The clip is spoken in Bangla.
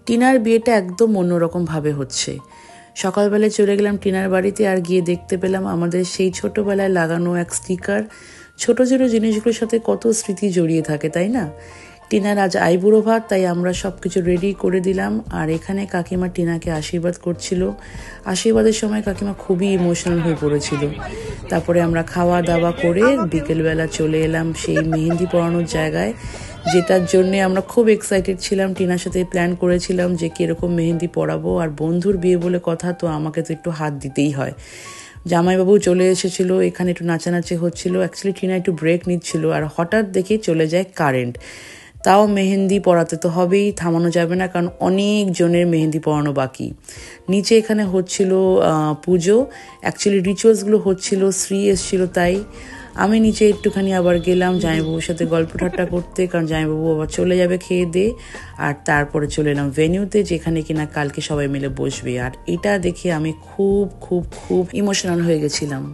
টিনার বিয়েটা একদম অন্যরকম ভাবে হচ্ছে। সকালবেলায় চলে গেলাম টিনার বাড়িতে, আর গিয়ে দেখতে পেলাম আমাদের সেই ছোটবেলায় লাগানো এক স্টিকার। ছোট ছোট জিনিসগুলোর সাথে কত স্মৃতি জড়িয়ে থাকে, তাই না? টিনার আজ আইবুড়ো ভাত, তাই আমরা সব কিছু রেডি করে দিলাম। আর এখানে কাকিমা টিনাকে আশীর্বাদ করছিল। আশীর্বাদের সময় কাকিমা খুবই ইমোশনাল হয়ে পড়েছিল। তারপরে আমরা খাওয়া দাওয়া করে বিকেলবেলা চলে এলাম সেই মেহেন্দি পরানোর জায়গায়, যেটার জন্যে আমরা খুব এক্সাইটেড ছিলাম। টিনার সাথে প্ল্যান করেছিলাম যে কীরকম মেহেন্দি পরাবো, আর বন্ধুর বিয়ে বলে কথা, তো আমাকে তো একটু হাত দিতেই হয়। জামাইবাবু চলে এসেছিল, এখানে একটু নাচানাচি হচ্ছিল। অ্যাকচুয়ালি টিনা একটু ব্রেক নিচ্ছিল, আর হঠাৎ দেখে চলে যায় কারেন্ট। তাও মেহেন্দি পরাতে তো হবেই, থামানো যাবে না, কারণ অনেক জনের মেহেন্দি পরানো বাকি। নিচে এখানে হচ্ছিল পুজো, অ্যাকচুয়ালি রিচুয়ালসগুলো হচ্ছিল, শ্রী এসেছিল, তাই আমি নিচে একটুখানি আবার গেলাম জামাইবাবুর সাথে গল্প ঠাট্টা করতে, কারণ জামাইবাবু আবার চলে যাবে খেয়ে দিয়ে। আর তারপরে চলে এলাম ভেন্যুতে, যেখানে কিনা কালকে সবাই মিলে বসবে। আর এটা দেখে আমি খুব খুব খুব ইমোশনাল হয়ে গেছিলাম।